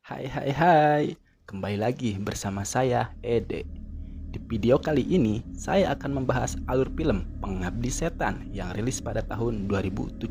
Hai hai hai, kembali lagi bersama saya Ede. Di video kali ini saya akan membahas alur film Pengabdi Setan yang rilis pada tahun 2017.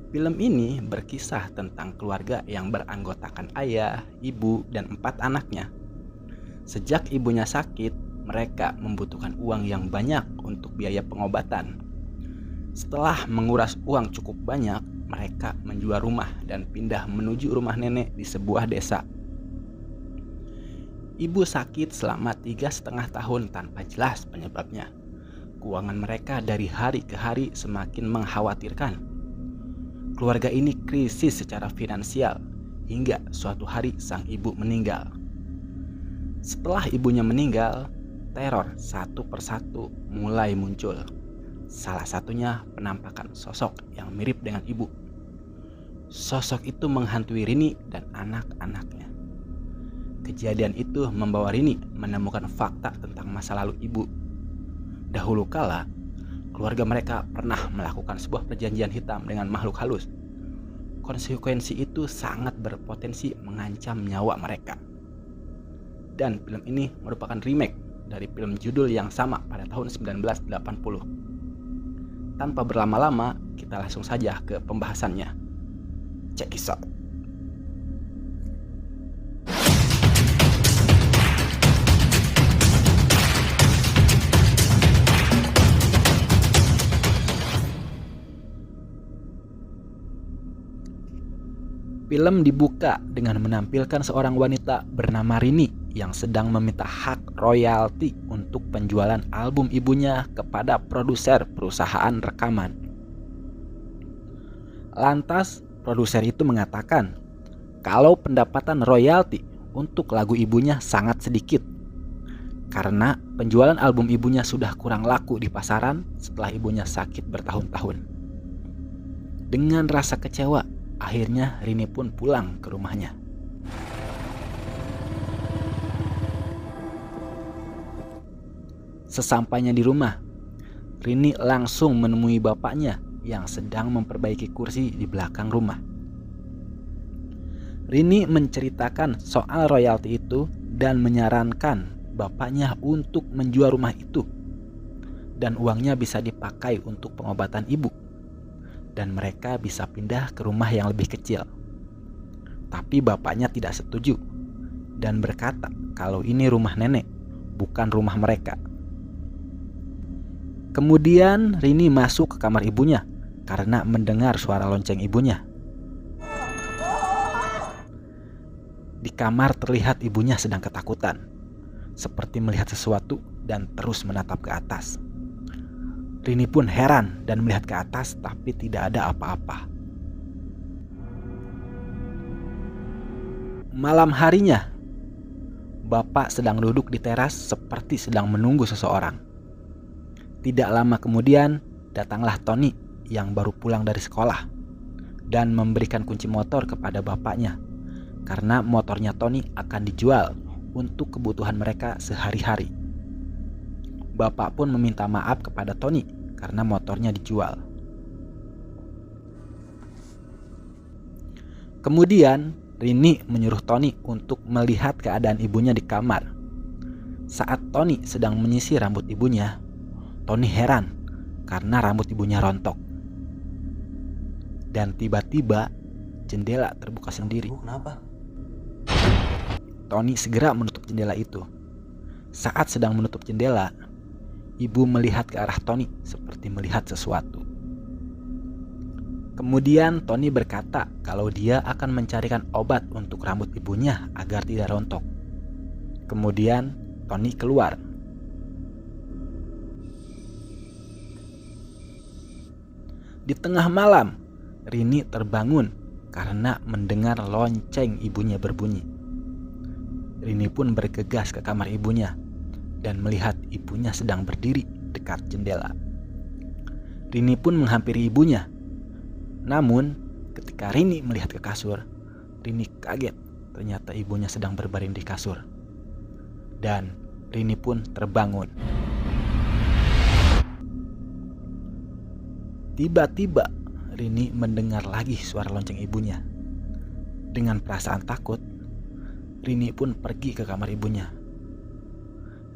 Film ini berkisah tentang keluarga yang beranggotakan ayah, ibu, dan 4 anaknya. Sejak ibunya sakit, mereka membutuhkan uang yang banyak untuk biaya pengobatan. Setelah menguras uang cukup banyak, mereka menjual rumah dan pindah menuju rumah nenek di sebuah desa. Ibu sakit selama 3,5 tahun tanpa jelas penyebabnya. Keuangan mereka dari hari ke hari semakin mengkhawatirkan. Keluarga ini krisis secara finansial hingga suatu hari sang ibu meninggal. Setelah ibunya meninggal, teror satu persatu mulai muncul. Salah satunya penampakan sosok yang mirip dengan ibu. Sosok itu menghantui Rini dan anak-anaknya. Kejadian itu membawa Rini menemukan fakta tentang masa lalu ibu. Dahulu kala, keluarga mereka pernah melakukan sebuah perjanjian hitam dengan makhluk halus. Konsekuensi itu sangat berpotensi mengancam nyawa mereka. Dan film ini merupakan remake dari film judul yang sama pada tahun 1980. Tanpa berlama-lama, kita langsung saja ke pembahasannya. Check this out. Film dibuka dengan menampilkan seorang wanita bernama Rini yang sedang meminta hak royalti untuk penjualan album ibunya kepada produser perusahaan rekaman. Lantas, produser itu mengatakan kalau pendapatan royalti untuk lagu ibunya sangat sedikit karena penjualan album ibunya sudah kurang laku di pasaran setelah ibunya sakit bertahun-tahun. Dengan rasa kecewa, akhirnya Rini pun pulang ke rumahnya. Sesampainya di rumah, Rini langsung menemui bapaknya yang sedang memperbaiki kursi di belakang rumah. Rini menceritakan soal royalti itu dan menyarankan bapaknya untuk menjual rumah itu dan uangnya bisa dipakai untuk pengobatan ibu dan mereka bisa pindah ke rumah yang lebih kecil. Tapi bapaknya tidak setuju dan berkata kalau ini rumah nenek, bukan rumah mereka. Kemudian Rini masuk ke kamar ibunya karena mendengar suara lonceng ibunya. Di kamar terlihat ibunya sedang ketakutan, seperti melihat sesuatu dan terus menatap ke atas. Rini pun heran dan melihat ke atas tapi tidak ada apa-apa. Malam harinya, bapak sedang duduk di teras seperti sedang menunggu seseorang. Tidak lama kemudian, datanglah Tony yang baru pulang dari sekolah dan memberikan kunci motor kepada bapaknya karena motornya Tony akan dijual untuk kebutuhan mereka sehari-hari. Bapak pun meminta maaf kepada Tony karena motornya dijual. Kemudian Rini menyuruh Tony untuk melihat keadaan ibunya di kamar. Saat Tony sedang menyisir rambut ibunya, Tony heran karena rambut ibunya rontok. Dan tiba-tiba jendela terbuka sendiri. Kenapa? Tony segera menutup jendela itu. Saat sedang menutup jendela, ibu melihat ke arah Tony seperti melihat sesuatu. Kemudian Tony berkata kalau dia akan mencarikan obat untuk rambut ibunya agar tidak rontok. Kemudian Tony keluar. Di tengah malam, Rini terbangun karena mendengar lonceng ibunya berbunyi. Rini pun bergegas ke kamar ibunya dan melihat ibunya sedang berdiri dekat jendela. Rini pun menghampiri ibunya. Namun, ketika Rini melihat ke kasur, Rini kaget. Ternyata ibunya sedang berbaring di kasur. Dan Rini pun terbangun. Tiba-tiba Rini mendengar lagi suara lonceng ibunya. Dengan perasaan takut, Rini pun pergi ke kamar ibunya.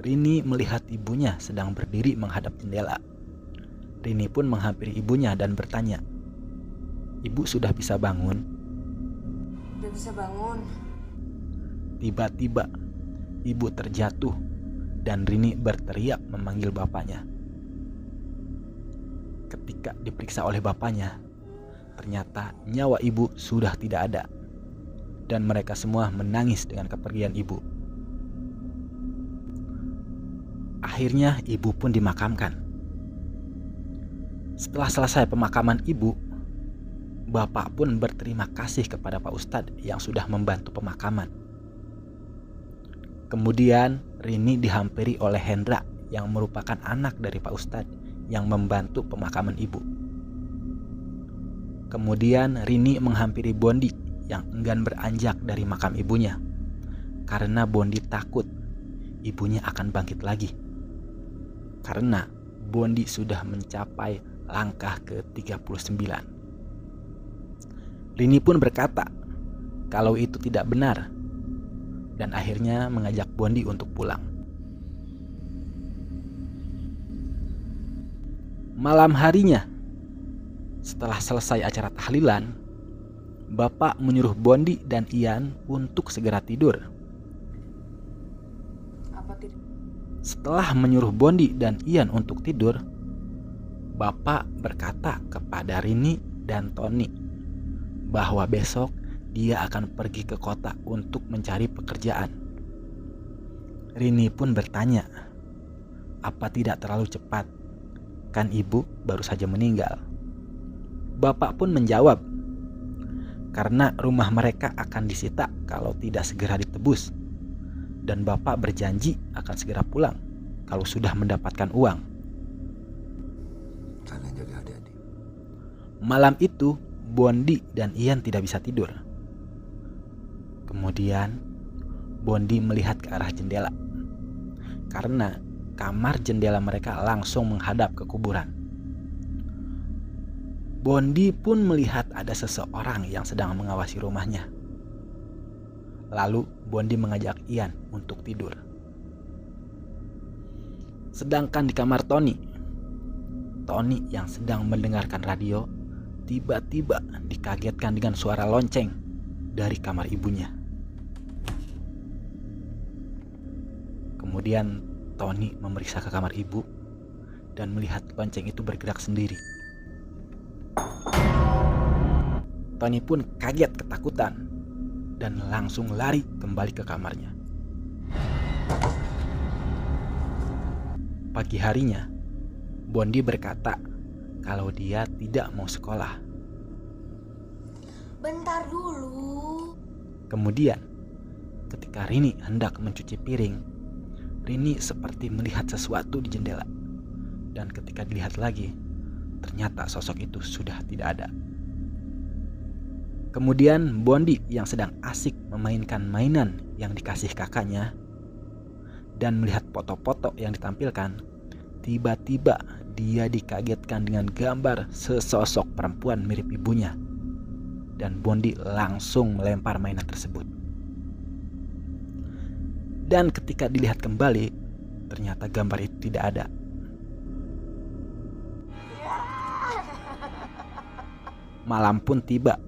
Rini melihat ibunya sedang berdiri menghadap jendela. Rini pun menghampiri ibunya dan bertanya, "Ibu sudah bisa bangun?" Udah bisa bangun. Tiba-tiba, ibu terjatuh dan Rini berteriak memanggil bapaknya. Ketika diperiksa oleh bapaknya, ternyata nyawa ibu sudah tidak ada. Dan mereka semua menangis dengan kepergian ibu. Akhirnya ibu pun dimakamkan. Setelah selesai pemakaman ibu, bapak pun berterima kasih kepada Pak Ustadz yang sudah membantu pemakaman. Kemudian Rini dihampiri oleh Hendra yang merupakan anak dari Pak Ustadz yang membantu pemakaman ibu. Kemudian Rini menghampiri Bondi yang enggan beranjak dari makam ibunya karena Bondi takut ibunya akan bangkit lagi. Karena Bondi sudah mencapai langkah ke-39. Rini pun berkata kalau itu tidak benar dan akhirnya mengajak Bondi untuk pulang. Malam harinya, setelah selesai acara tahlilan, Bapak menyuruh Bondi dan Ian untuk segera tidur. Setelah menyuruh Bondi dan Ian untuk tidur, Bapak berkata kepada Rini dan Tony bahwa besok dia akan pergi ke kota untuk mencari pekerjaan. Rini pun bertanya, "Apa tidak terlalu cepat? Kan ibu baru saja meninggal." Bapak pun menjawab, karena rumah mereka akan disita kalau tidak segera ditebus. Dan bapak berjanji akan segera pulang kalau sudah mendapatkan uang. Kalian jaga adik-adik. Malam itu, Bondi dan Ian tidak bisa tidur. Kemudian, Bondi melihat ke arah jendela. Karena kamar jendela mereka langsung menghadap ke kuburan. Bondi pun melihat ada seseorang yang sedang mengawasi rumahnya. Lalu Bondi mengajak Ian untuk tidur. Sedangkan di kamar Tony yang sedang mendengarkan radio tiba-tiba dikagetkan dengan suara lonceng dari kamar ibunya. Kemudian Tony memeriksa ke kamar ibu dan melihat lonceng itu bergerak sendiri. Tony pun kaget ketakutan dan langsung lari kembali ke kamarnya. Pagi harinya, Bondi berkata kalau dia tidak mau sekolah. Bentar dulu. Kemudian, ketika Rini hendak mencuci piring, Rini seperti melihat sesuatu di jendela. Dan ketika dilihat lagi, ternyata sosok itu sudah tidak ada. Kemudian Bondi yang sedang asik memainkan mainan yang dikasih kakaknya dan melihat foto-foto yang ditampilkan, tiba-tiba dia dikagetkan dengan gambar sesosok perempuan mirip ibunya. Dan Bondi langsung melempar mainan tersebut. Dan ketika dilihat kembali, ternyata gambar itu tidak ada. Malam pun tiba.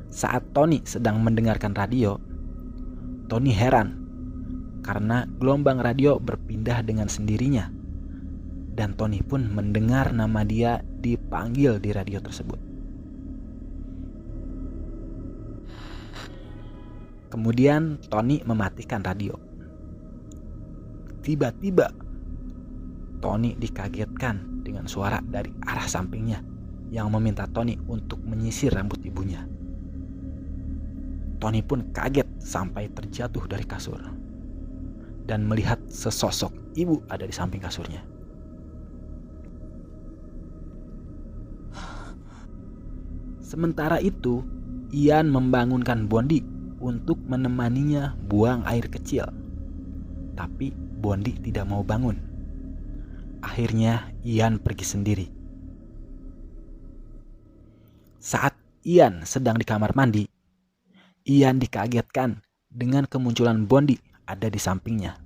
Saat Tony sedang mendengarkan radio, Tony heran karena gelombang radio berpindah dengan sendirinya. Dan Tony pun mendengar nama dia dipanggil di radio tersebut. Kemudian Tony mematikan radio. Tiba-tiba Tony dikagetkan dengan suara dari arah sampingnya yang meminta Tony untuk menyisir rambut ibunya. Tony pun kaget sampai terjatuh dari kasur dan melihat sesosok ibu ada di samping kasurnya. Sementara itu, Ian membangunkan Bondi untuk menemaninya buang air kecil. Tapi Bondi tidak mau bangun. Akhirnya Ian pergi sendiri. Saat Ian sedang di kamar mandi, Ian dikagetkan dengan kemunculan Bondi ada di sampingnya.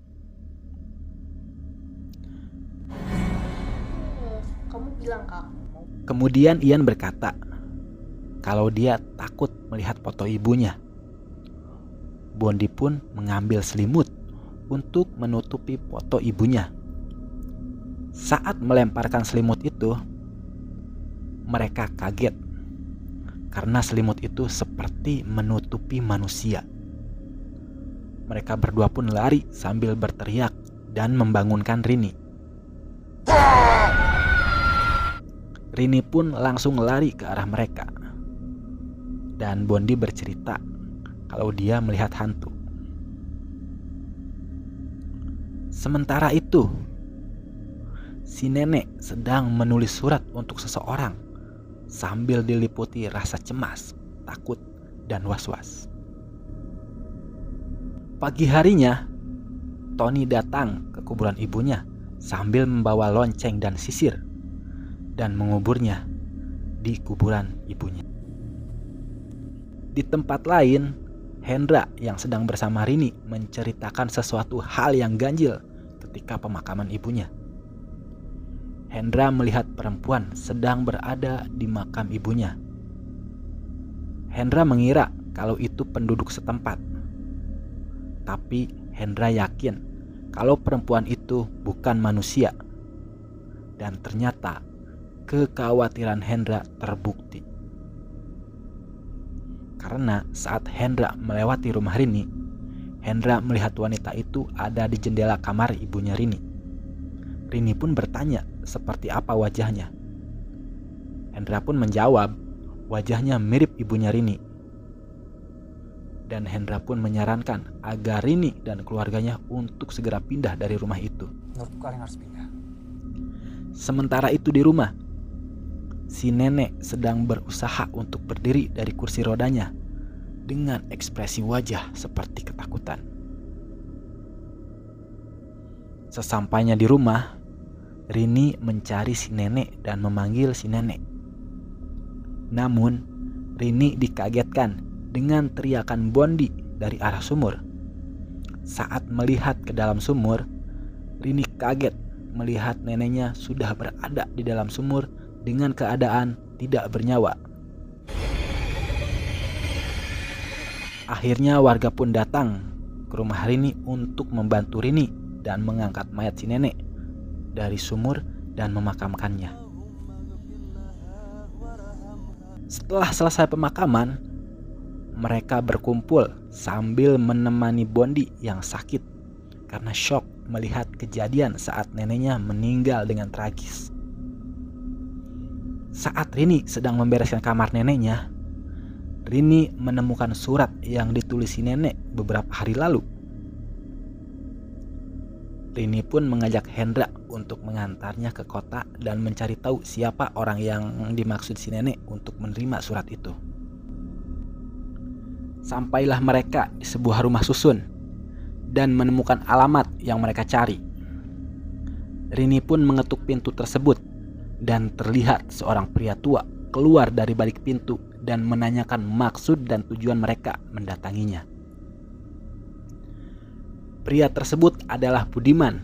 Kamu bilang kak. Kemudian Ian berkata kalau dia takut melihat foto ibunya. Bondi pun mengambil selimut untuk menutupi foto ibunya. Saat melemparkan selimut itu, mereka kaget karena selimut itu seperti menutupi manusia. Mereka berdua pun lari sambil berteriak dan membangunkan Rini. Rini pun langsung lari ke arah mereka. Dan Bondi bercerita kalau dia melihat hantu. Sementara itu, si nenek sedang menulis surat untuk seseorang sambil diliputi rasa cemas, takut, dan was-was. Pagi harinya, Tony datang ke kuburan ibunya sambil membawa lonceng dan sisir dan menguburnya di kuburan ibunya. Di tempat lain, Hendra yang sedang bersama Rini menceritakan sesuatu hal yang ganjil ketika pemakaman ibunya. Hendra melihat perempuan sedang berada di makam ibunya. Hendra mengira kalau itu penduduk setempat. Tapi Hendra yakin kalau perempuan itu bukan manusia. Dan ternyata kekhawatiran Hendra terbukti. Karena saat Hendra melewati rumah Rini, Hendra melihat wanita itu ada di jendela kamar ibunya Rini. Rini pun bertanya seperti apa wajahnya. Hendra pun menjawab wajahnya mirip ibunya Rini. Dan Hendra pun menyarankan agar Rini dan keluarganya untuk segera pindah dari rumah itu. Menurutku kalian harus pindah. Sementara itu di rumah, si nenek sedang berusaha untuk berdiri dari kursi rodanya dengan ekspresi wajah seperti ketakutan. Sesampainya di rumah, Rini mencari si nenek dan memanggil si nenek. Namun, Rini dikagetkan dengan teriakan Bondi dari arah sumur. Saat melihat ke dalam sumur, Rini kaget melihat neneknya sudah berada di dalam sumur dengan keadaan tidak bernyawa. Akhirnya warga pun datang ke rumah Rini untuk membantu Rini dan mengangkat mayat si nenek dari sumur dan memakamkannya. Setelah selesai pemakaman, mereka berkumpul sambil menemani Bondi yang sakit karena shock melihat kejadian saat neneknya meninggal dengan tragis. Saat Rini sedang membereskan kamar neneknya, Rini menemukan surat yang ditulis si nenek beberapa hari lalu. Rini pun mengajak Hendra untuk mengantarnya ke kota dan mencari tahu siapa orang yang dimaksud si nenek untuk menerima surat itu. Sampailah mereka di sebuah rumah susun dan menemukan alamat yang mereka cari. Rini pun mengetuk pintu tersebut dan terlihat seorang pria tua keluar dari balik pintu dan menanyakan maksud dan tujuan mereka mendatanginya. Pria tersebut adalah Budiman.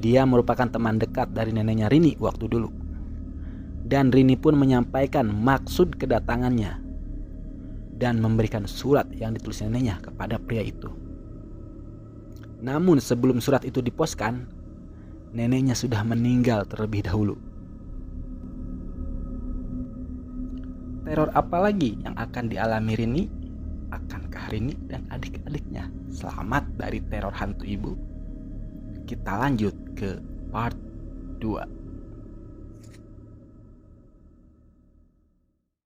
Dia merupakan teman dekat dari neneknya Rini waktu dulu. Dan Rini pun menyampaikan maksud kedatangannya dan memberikan surat yang ditulis neneknya kepada pria itu. Namun sebelum surat itu diposkan, neneknya sudah meninggal terlebih dahulu. Teror apa lagi yang akan dialami Rini? Akankah Rini dan adik-adiknya selamat dari teror hantu ibu? Kita lanjut ke part 2.